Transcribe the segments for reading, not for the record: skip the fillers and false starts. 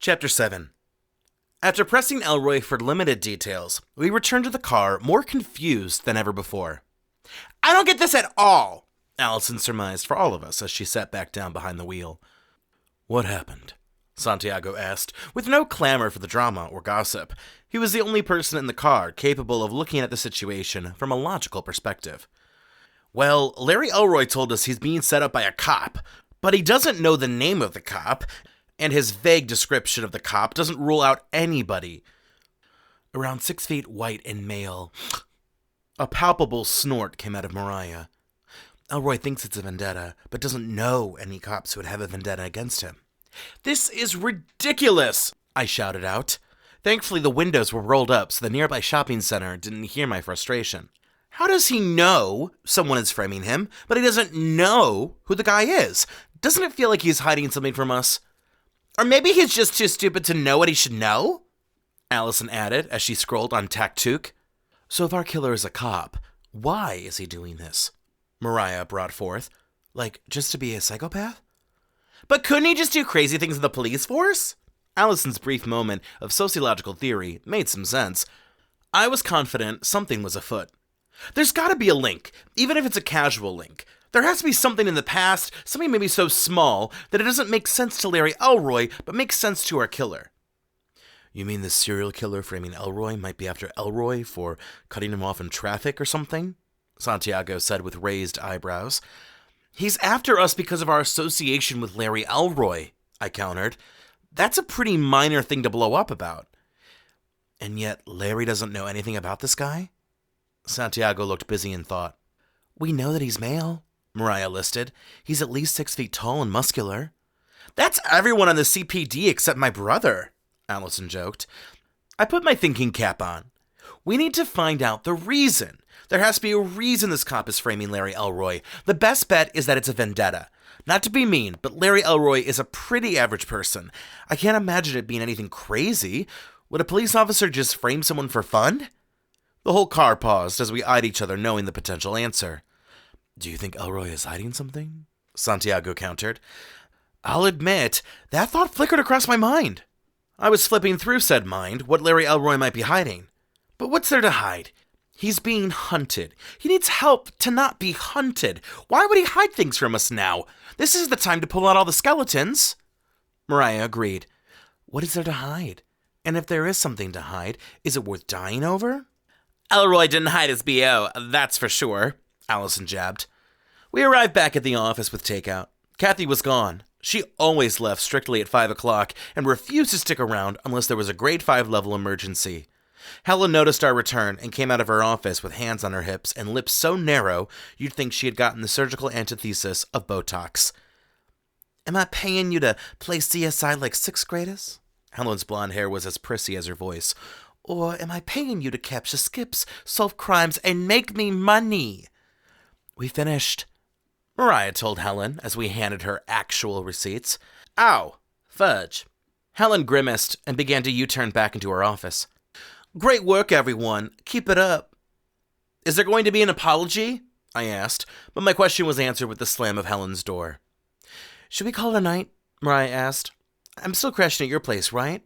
Chapter 7. After pressing Elroy for limited details, we returned to the car more confused than ever before. "I don't get this at all," Alison surmised for all of us as she sat back down behind the wheel. "What happened?" Santiago asked, with no clamor for the drama or gossip. He was the only person in the car capable of looking at the situation from a logical perspective. "Well, Larry Elroy told us he's being set up by a cop, but he doesn't know the name of the cop, and his vague description of the cop doesn't rule out anybody. Around 6 feet, white and male." A palpable snort came out of Mariah. "Elroy thinks it's a vendetta, but doesn't know any cops who would have a vendetta against him." "This is ridiculous!" I shouted out. Thankfully, the windows were rolled up so the nearby shopping center didn't hear my frustration. How does he know someone is framing him, but he doesn't know who the guy is? Doesn't it feel like he's hiding something from us? Or maybe he's just too stupid to know what he should know?" Alison added as she scrolled on Taktuk. "So if our killer is a cop, why is he doing this?" Mariah brought forth. "Like, just to be a psychopath?" "But couldn't he just do crazy things in the police force?" Alison's brief moment of sociological theory made some sense. I was confident something was afoot. There's gotta be a link, even if it's a casual link. There has to be something in the past, something maybe so small that it doesn't make sense to Larry Elroy, but makes sense to our killer. "You mean the serial killer framing Elroy might be after Elroy for cutting him off in traffic or something?" Santiago said with raised eyebrows. "He's after us because of our association with Larry Elroy," I countered. "That's a pretty minor thing to blow up about." "And yet Larry doesn't know anything about this guy?" Santiago looked busy in thought. "We know that he's male," Mariah listed. "He's at least 6 feet tall and muscular." "That's everyone on the CPD except my brother," Alison joked. I put my thinking cap on. We need to find out the reason. There has to be a reason this cop is framing Larry Elroy. The best bet is that it's a vendetta. Not to be mean, but Larry Elroy is a pretty average person. I can't imagine it being anything crazy. Would a police officer just frame someone for fun? The whole car paused as we eyed each other, knowing the potential answer. "Do you think Elroy is hiding something?" Santiago countered. I'll admit, that thought flickered across my mind. I was flipping through said mind what Larry Elroy might be hiding. But what's there to hide? He's being hunted. He needs help to not be hunted. Why would he hide things from us now? This is the time to pull out all the skeletons. Mariah agreed. What is there to hide? And if there is something to hide, is it worth dying over? Elroy didn't hide his B.O., that's for sure, Alison jabbed. We arrived back at the office with takeout. Kathy was gone. She always left strictly at 5 o'clock and refused to stick around unless there was a grade 5 level emergency. Helen noticed our return and came out of her office with hands on her hips and lips so narrow you'd think she had gotten the surgical antithesis of Botox. Am I paying you to play CSI like 6th graders? Helen's blonde hair was as prissy as her voice. Or am I paying you to capture skips, solve crimes, and make me money? We finished, Mariah told Helen as we handed her actual receipts. Ow, fudge. Helen grimaced and began to U-turn back into her office. Great work, everyone. Keep it up. Is there going to be an apology? I asked, but my question was answered with the slam of Helen's door. Should we call it a night? Mariah asked. I'm still crashing at your place, right?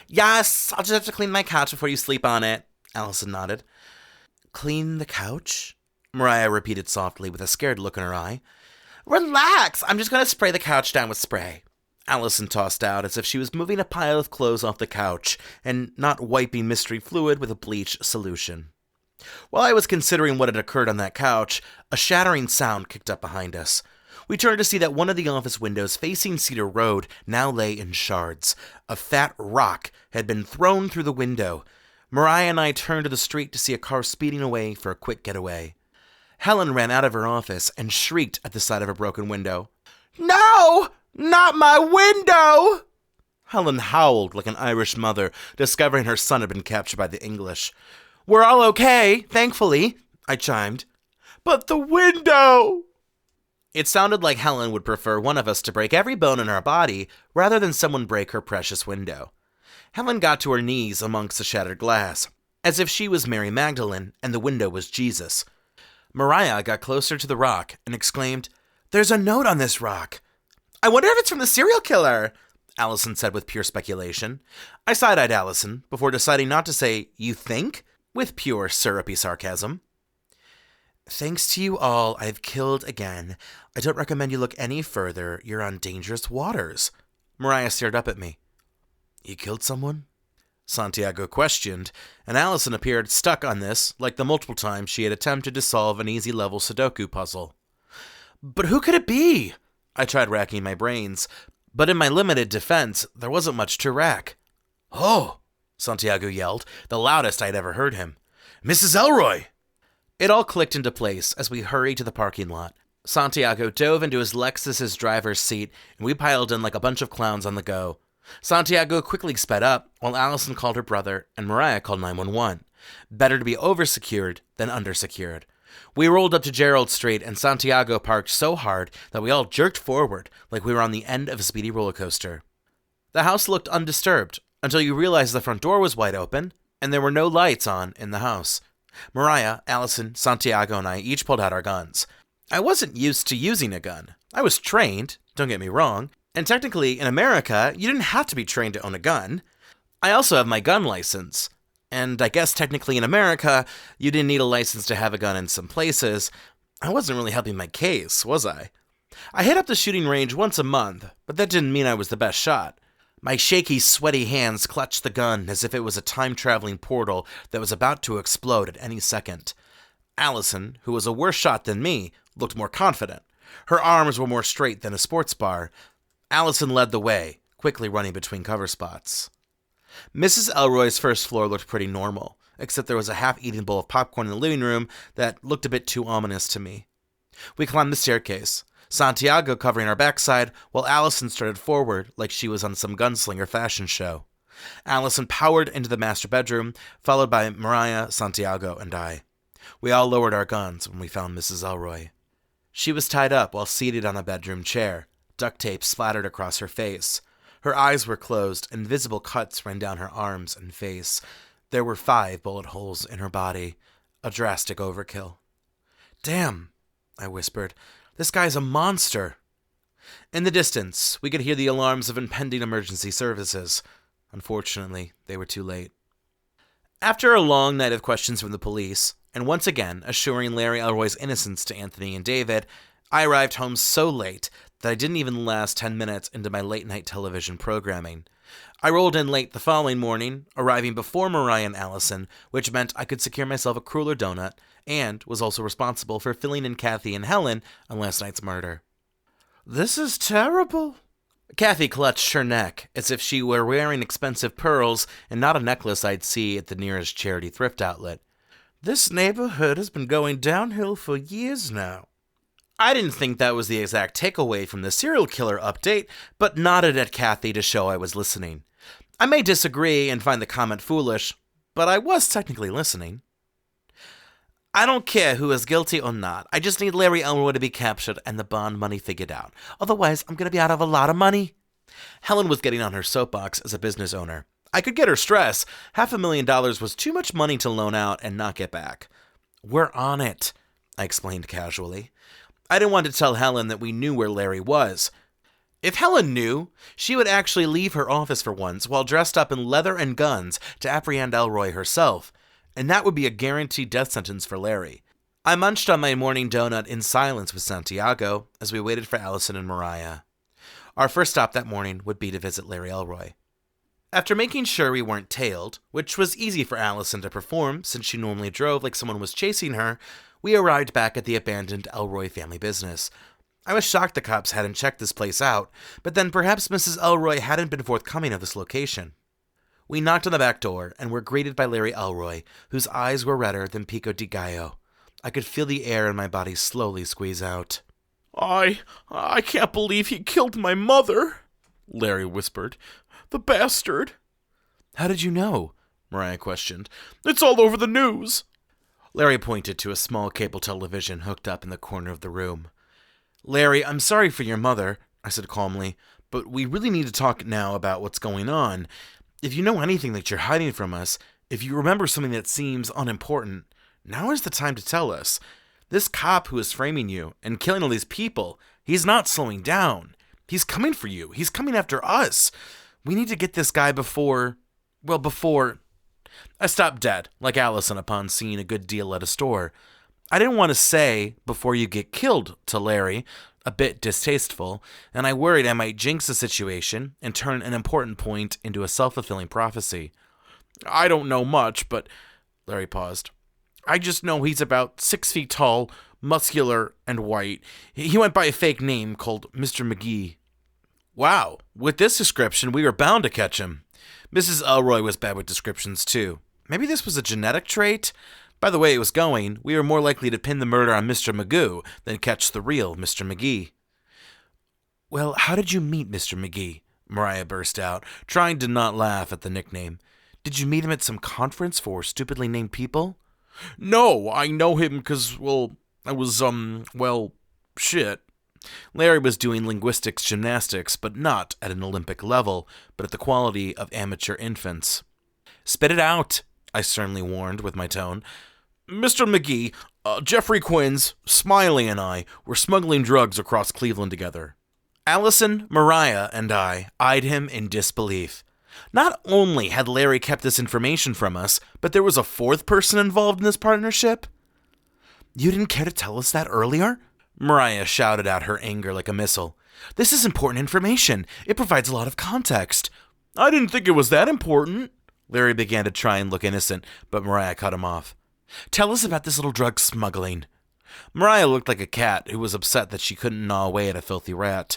Yes, I'll just have to clean my couch before you sleep on it, Alison nodded. Clean the couch? Mariah repeated softly with a scared look in her eye. Relax, I'm just going to spray the couch down with spray. Alison tossed out as if she was moving a pile of clothes off the couch and not wiping mystery fluid with a bleach solution. While I was considering what had occurred on that couch, a shattering sound kicked up behind us. We turned to see that one of the office windows facing Cedar Road now lay in shards. A fat rock had been thrown through the window. Mariah and I turned to the street to see a car speeding away for a quick getaway. Helen ran out of her office and shrieked at the sight of a broken window. No! Not my window! Helen howled like an Irish mother, discovering her son had been captured by the English. We're all okay, thankfully, I chimed. But the window! It sounded like Helen would prefer one of us to break every bone in our body rather than someone break her precious window. Helen got to her knees amongst the shattered glass, as if she was Mary Magdalene and the window was Jesus. Mariah got closer to the rock and exclaimed, There's a note on this rock. I wonder if it's from the serial killer, Alison said with pure speculation. I side-eyed Alison before deciding not to say, "You think?" with pure syrupy sarcasm. "Thanks to you all, I've killed again. I don't recommend you look any further. You're on dangerous waters." Mariah stared up at me. "You killed someone?" Santiago questioned, and Alison appeared stuck on this, like the multiple times she had attempted to solve an easy-level Sudoku puzzle. "But who could it be?" I tried racking my brains, but in my limited defense, there wasn't much to rack. "Oh!" Santiago yelled, the loudest I'd ever heard him. "Mrs. Elroy!" It all clicked into place as we hurried to the parking lot. Santiago dove into his Lexus's driver's seat, and we piled in like a bunch of clowns on the go. Santiago quickly sped up, while Alison called her brother, and Mariah called 911. Better to be over-secured than under-secured. We rolled up to Gerald Street, and Santiago parked so hard that we all jerked forward like we were on the end of a speedy roller coaster. The house looked undisturbed, until you realized the front door was wide open, and there were no lights on in the house. Mariah, Alison, Santiago, and I each pulled out our guns. I wasn't used to using a gun. I was trained, don't get me wrong, and technically, in America, you didn't have to be trained to own a gun. I also have my gun license. And I guess technically in America, you didn't need a license to have a gun in some places. I wasn't really helping my case, was I? I hit up the shooting range once a month, but that didn't mean I was the best shot. My shaky, sweaty hands clutched the gun as if it was a time-traveling portal that was about to explode at any second. Alison, who was a worse shot than me, looked more confident. Her arms were more straight than a sports bar. Alison led the way, quickly running between cover spots. Mrs. Elroy's first floor looked pretty normal, except there was a half-eaten bowl of popcorn in the living room that looked a bit too ominous to me. We climbed the staircase, Santiago covering our backside, while Alison started forward like she was on some gunslinger fashion show. Alison powered into the master bedroom, followed by Mariah, Santiago, and I. We all lowered our guns when we found Mrs. Elroy. She was tied up while seated on a bedroom chair, duct tape splattered across her face. Her eyes were closed, and visible cuts ran down her arms and face. There were 5 bullet holes in her body. A drastic overkill. "Damn," I whispered. "This guy's a monster." In the distance, we could hear the alarms of impending emergency services. Unfortunately, they were too late. After a long night of questions from the police, and once again assuring Larry Elroy's innocence to Anthony and David, I arrived home so late that I didn't even last 10 minutes into my late-night television programming. I rolled in late the following morning, arriving before Mariah and Alison, which meant I could secure myself a cruller donut, and was also responsible for filling in Kathy and Helen on last night's murder. "This is terrible." Kathy clutched her neck, as if she were wearing expensive pearls and not a necklace I'd see at the nearest charity thrift outlet. "This neighborhood has been going downhill for years now." I didn't think that was the exact takeaway from the serial killer update, but nodded at Kathy to show I was listening. I may disagree and find the comment foolish, but I was technically listening. "I don't care who is guilty or not. I just need Larry Elroy to be captured and the bond money figured out. Otherwise, I'm going to be out of a lot of money." Helen was getting on her soapbox as a business owner. I could get her stress. $500,000 was too much money to loan out and not get back. "We're on it," I explained casually. I didn't want to tell Helen that we knew where Larry was. If Helen knew, she would actually leave her office for once while dressed up in leather and guns to apprehend Elroy herself, and that would be a guaranteed death sentence for Larry. I munched on my morning donut in silence with Santiago as we waited for Alison and Mariah. Our first stop that morning would be to visit Larry Elroy. After making sure we weren't tailed, which was easy for Alison to perform since she normally drove like someone was chasing her, we arrived back at the abandoned Elroy family business. I was shocked the cops hadn't checked this place out, but then perhaps Mrs. Elroy hadn't been forthcoming of this location. We knocked on the back door and were greeted by Larry Elroy, whose eyes were redder than pico de gallo. I could feel the air in my body slowly squeeze out. I can't believe he killed my mother," Larry whispered. "The bastard." "How did you know?" Mariah questioned. "It's all over the news." Larry pointed to a small cable television hooked up in the corner of the room. "Larry, I'm sorry for your mother," I said calmly, "but we really need to talk now about what's going on. If you know anything that you're hiding from us, if you remember something that seems unimportant, now is the time to tell us. This cop who is framing you and killing all these people, he's not slowing down. He's coming for you. He's coming after us. We need to get this guy before... I stopped dead, like Alison upon seeing a good deal at a store. I didn't want to say, before you get killed, to Larry, a bit distasteful, and I worried I might jinx the situation and turn an important point into a self-fulfilling prophecy. I don't know much, but... Larry paused. I just know he's about 6 feet tall, muscular, and white. He went by a fake name called Mr. McGee. Wow, with this description, we were bound to catch him. Mrs. Elroy was bad with descriptions, too. Maybe this was a genetic trait? By the way it was going, we were more likely to pin the murder on Mr. Magoo than catch the real Mr. McGee. Well, how did you meet Mr. McGee? Mariah burst out, trying to not laugh at the nickname. Did you meet him at some conference for stupidly named people? No, I know him because, I was, shit. Larry was doing linguistics gymnastics, but not at an Olympic level, but at the quality of amateur infants. Spit it out, I sternly warned with my tone. Mr. McGee, Jeffrey Quinns, Smiley, and I were smuggling drugs across Cleveland together. Alison, Mariah, and I eyed him in disbelief. Not only had Larry kept this information from us, but there was a fourth person involved in this partnership. You didn't care to tell us that earlier? Mariah shouted out her anger like a missile. This is important information. It provides a lot of context. I didn't think it was that important. Larry began to try and look innocent, but Mariah cut him off. Tell us about this little drug smuggling. Mariah looked like a cat who was upset that she couldn't gnaw away at a filthy rat.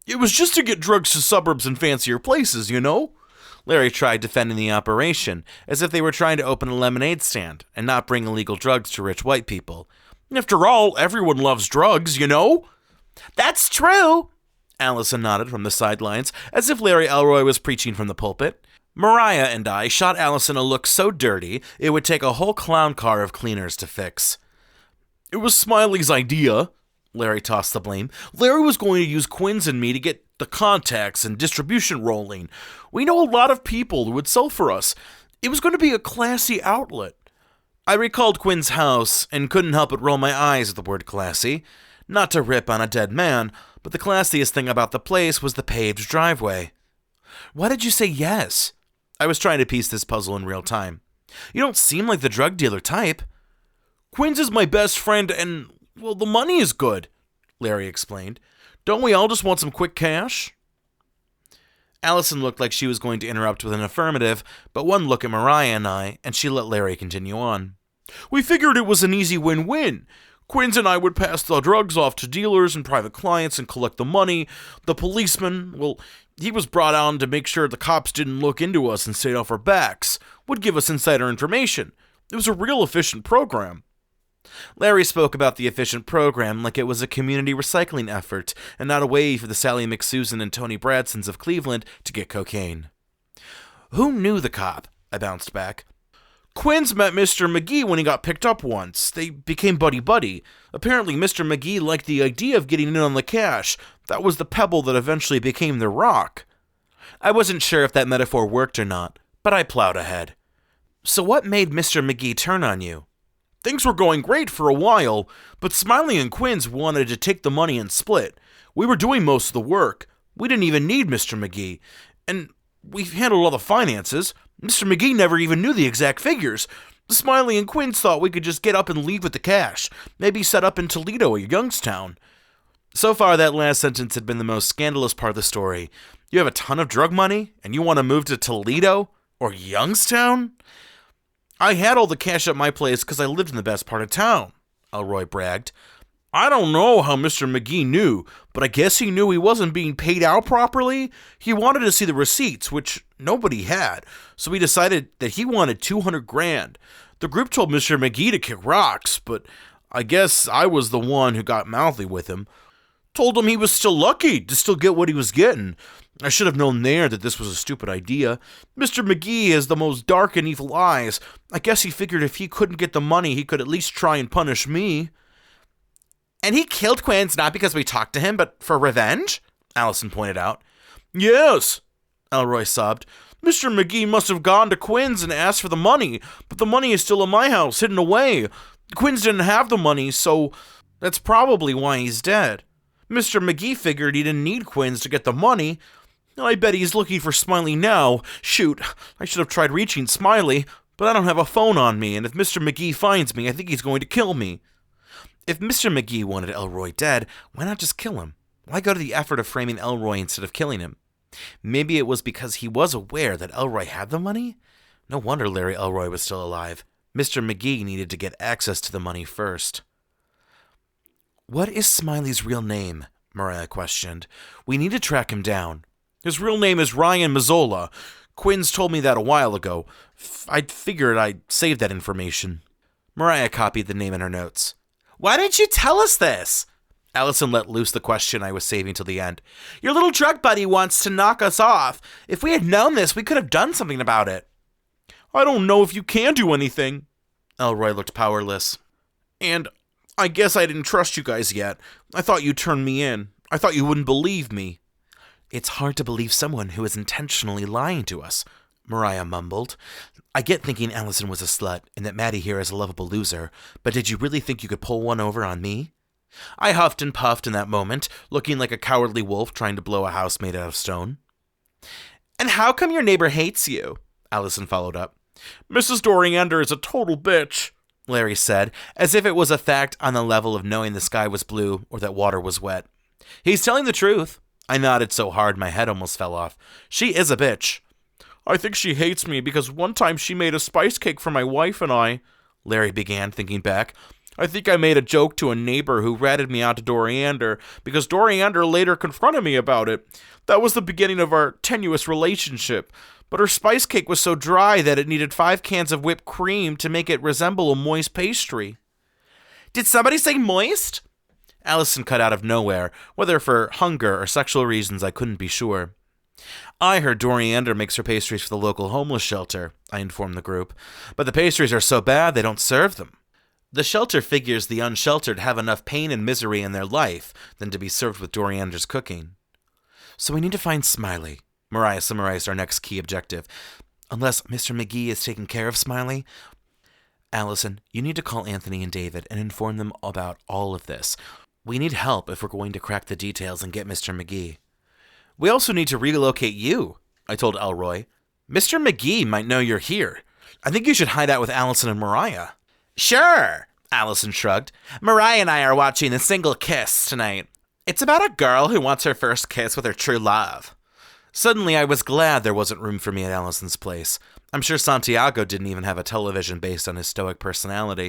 It was just to get drugs to suburbs and fancier places, you know? Larry tried defending the operation, as if they were trying to open a lemonade stand and not bring illegal drugs to rich white people. After all, everyone loves drugs, you know? That's true, Alison nodded from the sidelines, as if Larry Elroy was preaching from the pulpit. Mariah and I shot Alison a look so dirty, it would take a whole clown car of cleaners to fix. It was Smiley's idea, Larry tossed the blame. Larry was going to use Quinns and me to get the contacts and distribution rolling. We know a lot of people who would sell for us. It was going to be a classy outlet. I recalled Quinn's house and couldn't help but roll my eyes at the word classy. Not to rip on a dead man, but the classiest thing about the place was the paved driveway. Why did you say yes? I was trying to piece this puzzle in real time. You don't seem like the drug dealer type. Quinn's is my best friend and, the money is good, Larry explained. Don't we all just want some quick cash? Alison looked like she was going to interrupt with an affirmative, but one look at Mariah and I, and she let Larry continue on. We figured it was an easy win-win. Quinns and I would pass the drugs off to dealers and private clients and collect the money. The policeman, he was brought on to make sure the cops didn't look into us and stayed off our backs, would give us insider information. It was a real efficient program. Larry spoke about the efficient program like it was a community recycling effort and not a way for the Sally McSusan and Tony Bradsons of Cleveland to get cocaine. Who knew the cop? I bounced back. Quinns met Mr. McGee when he got picked up once. They became buddy-buddy. Apparently, Mr. McGee liked the idea of getting in on the cash. That was the pebble that eventually became the rock. I wasn't sure if that metaphor worked or not, but I plowed ahead. So what made Mr. McGee turn on you? Things were going great for a while, but Smiley and Quinns wanted to take the money and split. We were doing most of the work. We didn't even need Mr. McGee. And we handled all the finances. Mr. McGee never even knew the exact figures. Smiley and Quinns thought we could just get up and leave with the cash. Maybe set up in Toledo or Youngstown. So far, that last sentence had been the most scandalous part of the story. You have a ton of drug money, and you want to move to Toledo? Or Youngstown? I had all the cash at my place because I lived in the best part of town, Elroy bragged. I don't know how Mr. McGee knew, but I guess he knew he wasn't being paid out properly. He wanted to see the receipts, which nobody had, so he decided that he wanted $200,000. The group told Mr. McGee to kick rocks, but I guess I was the one who got mouthy with him. Told him he was still lucky to still get what he was getting. I should have known there that this was a stupid idea. Mr. McGee has the most dark and evil eyes. I guess he figured if he couldn't get the money, he could at least try and punish me. And he killed Quinns not because we talked to him, but for revenge? Alison pointed out. Yes, Elroy sobbed. Mr. McGee must have gone to Quinns and asked for the money, but the money is still in my house, hidden away. Quinns didn't have the money, so that's probably why he's dead. Mr. McGee figured he didn't need Quinns to get the money. I bet he's looking for Smiley now. Shoot, I should have tried reaching Smiley, but I don't have a phone on me, and if Mr. McGee finds me, I think he's going to kill me. If Mr. McGee wanted Elroy dead, why not just kill him? Why go to the effort of framing Elroy instead of killing him? Maybe it was because he was aware that Elroy had the money? No wonder Larry Elroy was still alive. Mr. McGee needed to get access to the money first. What is Smiley's real name? Mariah questioned. We need to track him down. His real name is Ryan Mazzola. Quinn's told me that a while ago. I figured I'd save that information. Mariah copied the name in her notes. Why didn't you tell us this? Alison let loose the question I was saving till the end. Your little drug buddy wants to knock us off. If we had known this, we could have done something about it. I don't know if you can do anything. Elroy looked powerless. And I guess I didn't trust you guys yet. I thought you'd turn me in. I thought you wouldn't believe me. It's hard to believe someone who is intentionally lying to us, Mariah mumbled. I get thinking Alison was a slut and that Matty here is a lovable loser, but did you really think you could pull one over on me? I huffed and puffed in that moment, looking like a cowardly wolf trying to blow a house made out of stone. And how come your neighbor hates you? Alison followed up. Mrs. Doriander is a total bitch, Larry said, as if it was a fact on the level of knowing the sky was blue or that water was wet. He's telling the truth. I nodded so hard my head almost fell off. She is a bitch. I think she hates me because one time she made a spice cake for my wife and I, Larry began, thinking back. I think I made a joke to a neighbor who ratted me out to Doriander because Doriander later confronted me about it. That was the beginning of our tenuous relationship. But her spice cake was so dry that it needed 5 cans of whipped cream to make it resemble a moist pastry. Did somebody say moist? Alison cut out of nowhere, whether for hunger or sexual reasons I couldn't be sure. I heard Doriander makes her pastries for the local homeless shelter, I informed the group, but the pastries are so bad they don't serve them. The shelter figures the unsheltered have enough pain and misery in their life than to be served with Doriander's cooking. So we need to find Smiley. Mariah summarized our next key objective. Unless Mr. McGee is taking care of Smiley. Alison, you need to call Anthony and David and inform them about all of this. We need help if we're going to crack the details and get Mr. McGee. We also need to relocate you, I told Elroy. Mr. McGee might know you're here. I think you should hide out with Alison and Mariah. Sure, Alison shrugged. Mariah and I are watching The Single Kiss tonight. It's about a girl who wants her first kiss with her true love. Suddenly, I was glad there wasn't room for me at Alison's place. I'm sure Santiago didn't even have a television based on his stoic personality.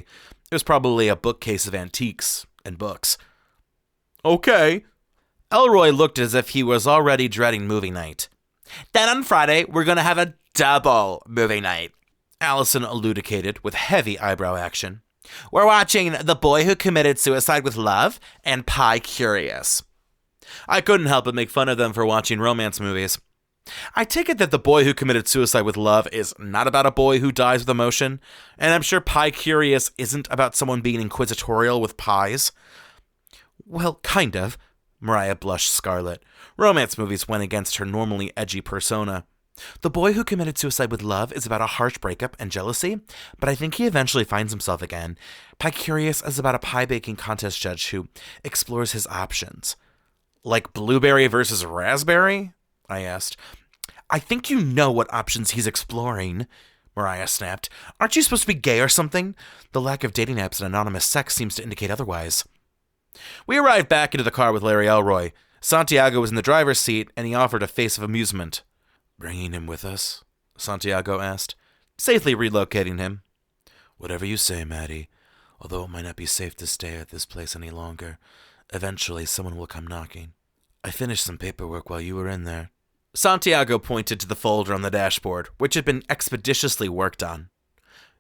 It was probably a bookcase of antiques and books. Okay. Elroy looked as if he was already dreading movie night. Then on Friday, we're going to have a double movie night, Alison elucidated with heavy eyebrow action. We're watching The Boy Who Committed Suicide with Love and Pie Curious. I couldn't help but make fun of them for watching romance movies. I take it that The Boy Who Committed Suicide with Love is not about a boy who dies with emotion, and I'm sure Pie Curious isn't about someone being inquisitorial with pies. Well, kind of. Mariah blushed scarlet. Romance movies went against her normally edgy persona. The Boy Who Committed Suicide with Love is about a harsh breakup and jealousy, but I think he eventually finds himself again. Pie Curious is about a pie baking contest judge who explores his options. Like blueberry versus raspberry? I asked. I think you know what options he's exploring, Mariah snapped. Aren't you supposed to be gay or something? The lack of dating apps and anonymous sex seems to indicate otherwise. We arrived back into the car with Larry Elroy. Santiago was in the driver's seat, and he offered a face of amusement. Bringing him with us? Santiago asked. Safely relocating him. Whatever you say, Matty. Although it might not be safe to stay at this place any longer, eventually someone will come knocking. I finished some paperwork while you were in there. Santiago pointed to the folder on the dashboard, which had been expeditiously worked on.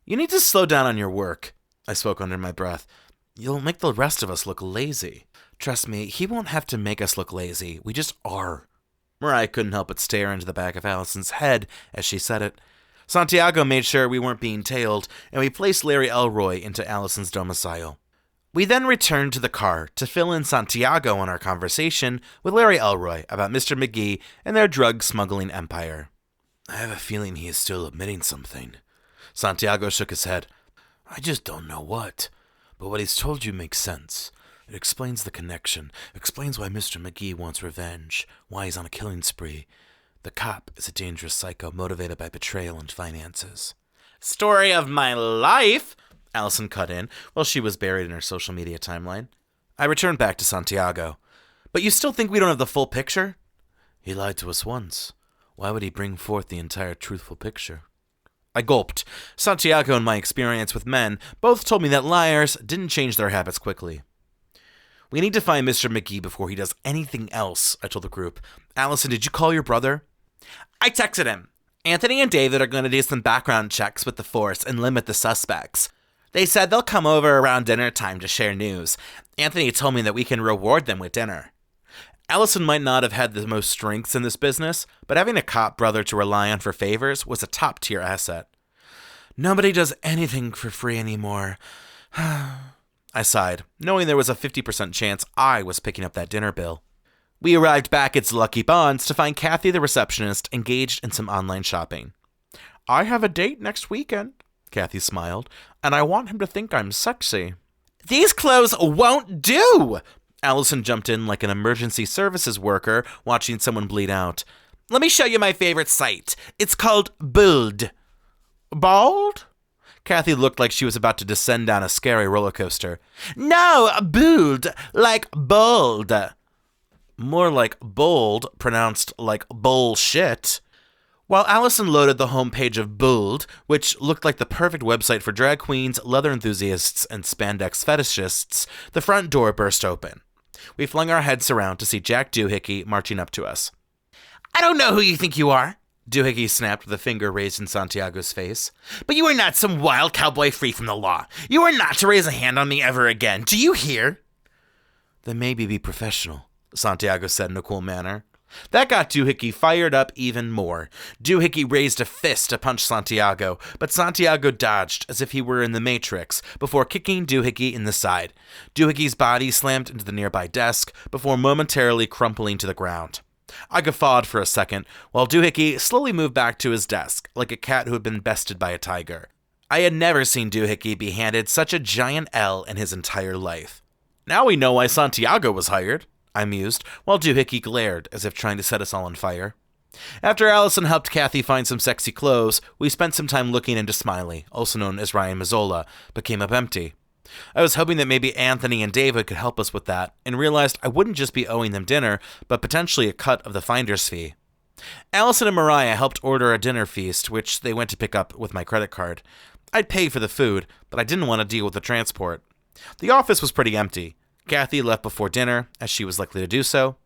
You need to slow down on your work, I spoke under my breath. You'll make the rest of us look lazy. Trust me, he won't have to make us look lazy. We just are. Mariah couldn't help but stare into the back of Alison's head as she said it. Santiago made sure we weren't being tailed, and we placed Larry Elroy into Alison's domicile. We then returned to the car to fill in Santiago on our conversation with Larry Elroy about Mr. McGee and their drug smuggling empire. I have a feeling he is still admitting something. Santiago shook his head. I just don't know what. But what he's told you makes sense. It explains the connection, explains why Mr. McGee wants revenge, why he's on a killing spree. The cop is a dangerous psycho motivated by betrayal and finances. Story of my life, Alison cut in while she was buried in her social media timeline. I returned back to Santiago. But you still think we don't have the full picture? He lied to us once. Why would he bring forth the entire truthful picture? I gulped. Santiago and my experience with men both told me that liars didn't change their habits quickly. We need to find Mr. McGee before he does anything else, I told the group. Alison, did you call your brother? I texted him. Anthony and David are going to do some background checks with the force and limit the suspects. They said they'll come over around dinner time to share news. Anthony told me that we can reward them with dinner. Alison might not have had the most strengths in this business, but having a cop brother to rely on for favors was a top-tier asset. Nobody does anything for free anymore. I sighed, knowing there was a 50% chance I was picking up that dinner bill. We arrived back at Lucky Bonds to find Kathy, the receptionist, engaged in some online shopping. I have a date next weekend, Kathy smiled, and I want him to think I'm sexy. These clothes won't do! Alison jumped in like an emergency services worker watching someone bleed out. Let me show you my favorite site. It's called Buld. Bald? Kathy looked like she was about to descend down a scary roller coaster. No, Buld, like bold. More like bold, pronounced like bullshit. While Alison loaded the homepage of Buld, which looked like the perfect website for drag queens, leather enthusiasts, and spandex fetishists, the front door burst open. We flung our heads around to see Jack Doohickey marching up to us. I don't know who you think you are, Doohickey snapped with a finger raised in Santiago's face. But you are not some wild cowboy free from the law. You are not to raise a hand on me ever again. Do you hear? Then maybe be professional, Santiago said in a cool manner. That got Doohickey fired up even more. Doohickey raised a fist to punch Santiago, but Santiago dodged as if he were in the Matrix before kicking Doohickey in the side. Doohickey's body slammed into the nearby desk before momentarily crumpling to the ground. I guffawed for a second, while Doohickey slowly moved back to his desk, like a cat who had been bested by a tiger. I had never seen Doohickey be handed such a giant L in his entire life. Now we know why Santiago was hired, I mused, while Doohickey glared, as if trying to set us all on fire. After Alison helped Kathy find some sexy clothes, we spent some time looking into Smiley, also known as Ryan Mazzola, but came up empty. I was hoping that maybe Anthony and David could help us with that, and realized I wouldn't just be owing them dinner, but potentially a cut of the finder's fee. Alison and Mariah helped order a dinner feast, which they went to pick up with my credit card. I'd pay for the food, but I didn't want to deal with the transport. The office was pretty empty. Kathy left before dinner, as she was likely to do so.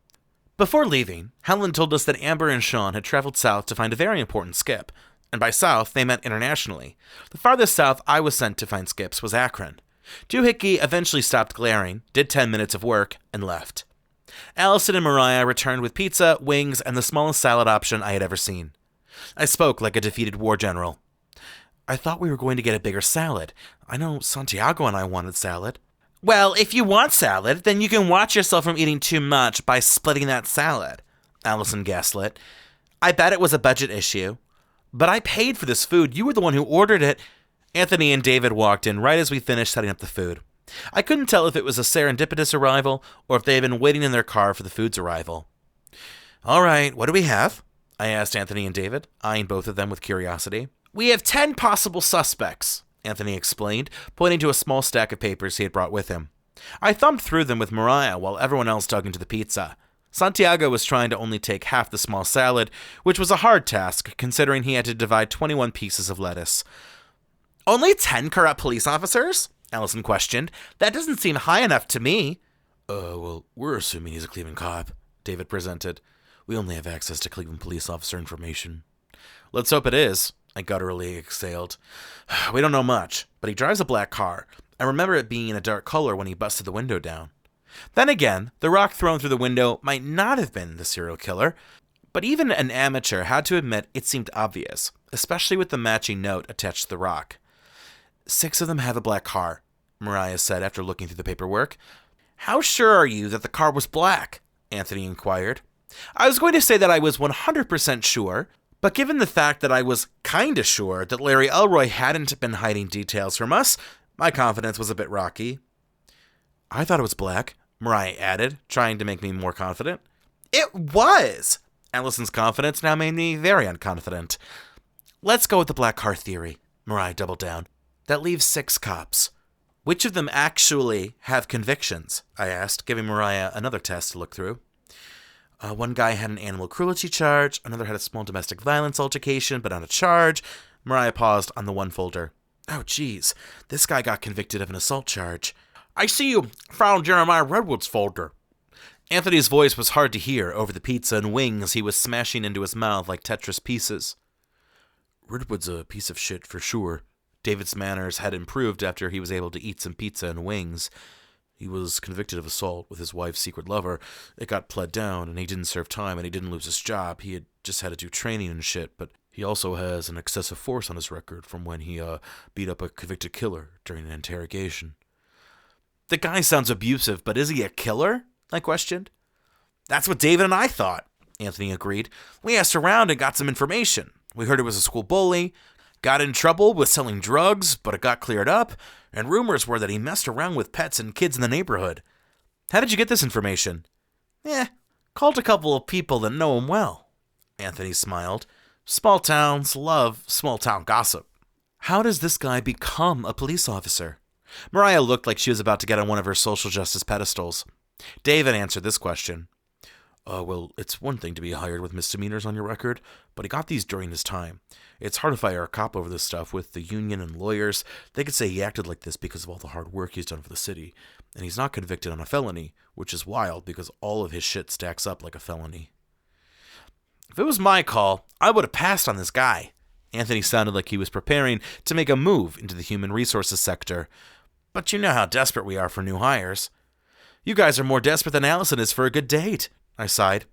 Before leaving, Helen told us that Amber and Sean had traveled south to find a very important skip, and by south they meant internationally. The farthest south I was sent to find skips was Akron. Doohickey eventually stopped glaring, did 10 minutes of work, and left. Alison and Mariah returned with pizza, wings, and the smallest salad option I had ever seen. I spoke like a defeated war general. I thought we were going to get a bigger salad. I know Santiago and I wanted salad. Well, if you want salad, then you can watch yourself from eating too much by splitting that salad, Alison gaslit. I bet it was a budget issue. But I paid for this food. You were the one who ordered it. Anthony and David walked in right as we finished setting up the food. I couldn't tell if it was a serendipitous arrival or if they had been waiting in their car for the food's arrival. All right, what do we have? I asked Anthony and David, eyeing both of them with curiosity. We have 10 possible suspects, Anthony explained, pointing to a small stack of papers he had brought with him. I thumbed through them with Mariah while everyone else dug into the pizza. Santiago was trying to only take half the small salad, which was a hard task considering he had to divide 21 pieces of lettuce. Only 10 corrupt police officers? Alison questioned. That doesn't seem high enough to me. Well, we're assuming he's a Cleveland cop, David presented. We only have access to Cleveland police officer information. Let's hope it is, I gutturally exhaled. We don't know much, but he drives a black car. I remember it being a dark color when he busted the window down. Then again, the rock thrown through the window might not have been the serial killer, but even an amateur had to admit it seemed obvious, especially with the matching note attached to the rock. 6 of them have a black car, Mariah said after looking through the paperwork. How sure are you that the car was black? Anthony inquired. I was going to say that I was 100% sure, but given the fact that I was kinda sure that Larry Elroy hadn't been hiding details from us, my confidence was a bit rocky. I thought it was black, Mariah added, trying to make me more confident. It was! Allison's confidence now made me very unconfident. Let's go with the black car theory, Mariah doubled down. That leaves 6 cops. Which of them actually have convictions? I asked, giving Mariah another test to look through. One guy had an animal cruelty charge, another had a small domestic violence altercation, but not a charge. Mariah paused on the one folder. Oh, geez, this guy got convicted of an assault charge. I see you found Jeremiah Redwood's folder. Anthony's voice was hard to hear over the pizza and wings he was smashing into his mouth like Tetris pieces. Redwood's a piece of shit for sure. David's manners had improved after he was able to eat some pizza and wings. He was convicted of assault with his wife's secret lover. It got pled down, and he didn't serve time, and he didn't lose his job. He had just had to do training and shit, but he also has an excessive force on his record from when he beat up a convicted killer during an interrogation. The guy sounds abusive, but is he a killer? I questioned. That's what David and I thought, Anthony agreed. We asked around and got some information. We heard it was a school bully, got in trouble with selling drugs, but it got cleared up, and rumors were that he messed around with pets and kids in the neighborhood. How did you get this information? Called a couple of people that know him well. Anthony smiled. Small towns love small town gossip. How does this guy become a police officer? Mariah looked like she was about to get on one of her social justice pedestals. David answered this question. Well, it's one thing to be hired with misdemeanors on your record, but he got these during his time. It's hard to fire a cop over this stuff with the union and lawyers. They could say he acted like this because of all the hard work he's done for the city, and he's not convicted on a felony, which is wild because all of his shit stacks up like a felony. If it was my call, I would have passed on this guy. Anthony sounded like he was preparing to make a move into the human resources sector. But you know how desperate we are for new hires. You guys are more desperate than Alison is for a good date, I sighed.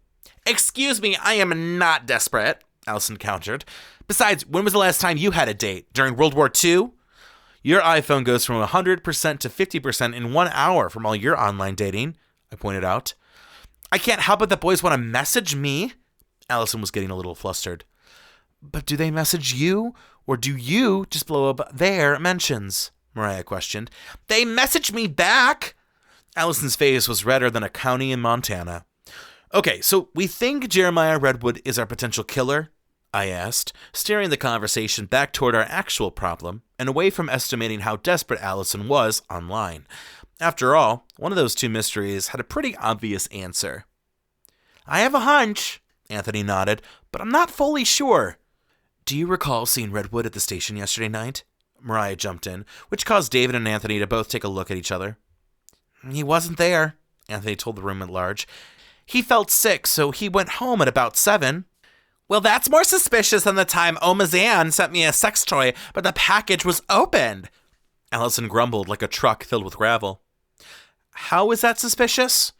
Excuse me, I am not desperate, Alison countered. Besides, when was the last time you had a date? During World War II? Your iPhone goes from 100% to 50% in 1 hour from all your online dating, I pointed out. I can't help it that boys want to message me. Alison was getting a little flustered. But do they message you, or do you just blow up their mentions? Mariah questioned. They message me back. Alison's face was redder than a county in Montana. Okay, so we think Jeremiah Redwood is our potential killer? I asked, steering the conversation back toward our actual problem and away from estimating how desperate Alison was online. After all, one of those two mysteries had a pretty obvious answer. I have a hunch, Anthony nodded, but I'm not fully sure. Do you recall seeing Redwood at the station yesterday night? Mariah jumped in, which caused David and Anthony to both take a look at each other. He wasn't there, Anthony told the room at large. He felt sick, so he went home at about 7. Well, that's more suspicious than the time Omazan sent me a sex toy, but the package was opened. Alison grumbled like a truck filled with gravel. How is that suspicious?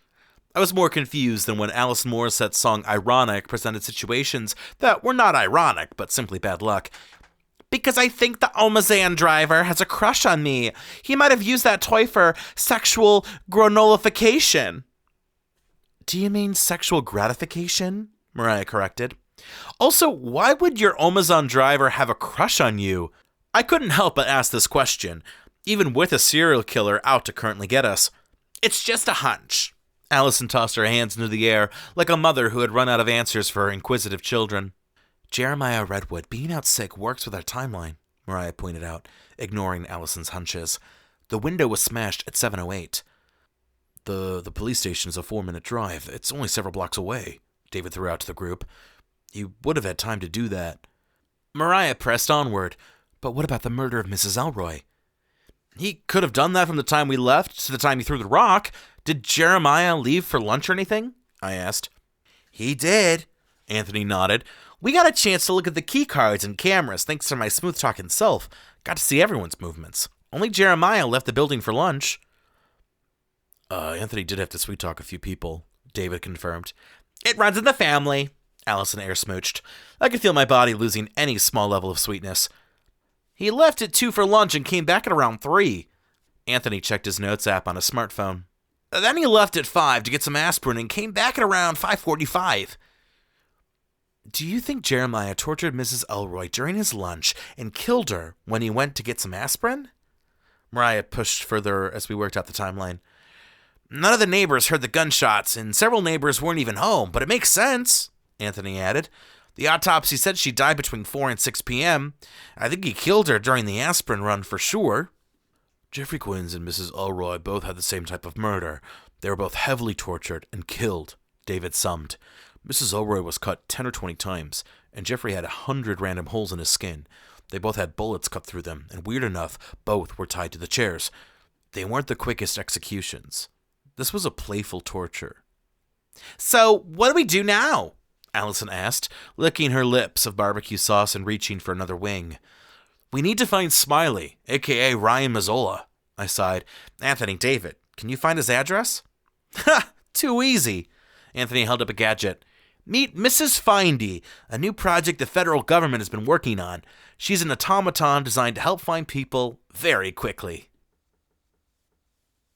I was more confused than when Alice Morissette's song Ironic presented situations that were not ironic, but simply bad luck. Because I think the Omazan driver has a crush on me. He might have used that toy for sexual granolification. Do you mean sexual gratification? Mariah corrected. Also, why would your Omazon driver have a crush on you? I couldn't help but ask this question, even with a serial killer out to currently get us. It's just a hunch. Alison tossed her hands into the air like a mother who had run out of answers for her inquisitive children. Jeremiah Redwood being out sick works with our timeline, Mariah pointed out, ignoring Alison's hunches. The window was smashed at 7:08. The police station is a 4-minute drive. It's only several blocks away, David threw out to the group. You would have had time to do that. Mariah pressed onward. But what about the murder of Mrs. Elroy? He could have done that from the time we left to the time he threw the rock. Did Jeremiah leave for lunch or anything? I asked. He did, Anthony nodded. We got a chance to look at the key cards and cameras thanks to my smooth-talking self. Got to see everyone's movements. Only Jeremiah left the building for lunch. Anthony did have to sweet-talk a few people, David confirmed. It runs in the family, Alison air-smooched. I could feel my body losing any small level of sweetness. He left at 2 for lunch and came back at around 3. Anthony checked his notes app on his smartphone. Then he left at 5 to get some aspirin and came back at around 5:45. Do you think Jeremiah tortured Mrs. Elroy during his lunch and killed her when he went to get some aspirin? Mariah pushed further as we worked out the timeline. None of the neighbors heard the gunshots, and several neighbors weren't even home, but it makes sense, Anthony added. The autopsy said she died between 4 and 6 p.m. I think he killed her during the aspirin run for sure. Jeffrey Quinns and Mrs. Elroy both had the same type of murder. They were both heavily tortured and killed, David summed. Mrs. Elroy was cut 10 or 20 times, and Jeffrey had 100 random holes in his skin. They both had bullets cut through them, and weird enough, both were tied to the chairs. They weren't the quickest executions. This was a playful torture. So, what do we do now? Alison asked, licking her lips of barbecue sauce and reaching for another wing. We need to find Smiley, a.k.a. Ryan Mazzola, I sighed. Anthony, David, can you find his address? Ha! Too easy. Anthony held up a gadget. Meet Mrs. Findie, a new project the federal government has been working on. She's an automaton designed to help find people very quickly.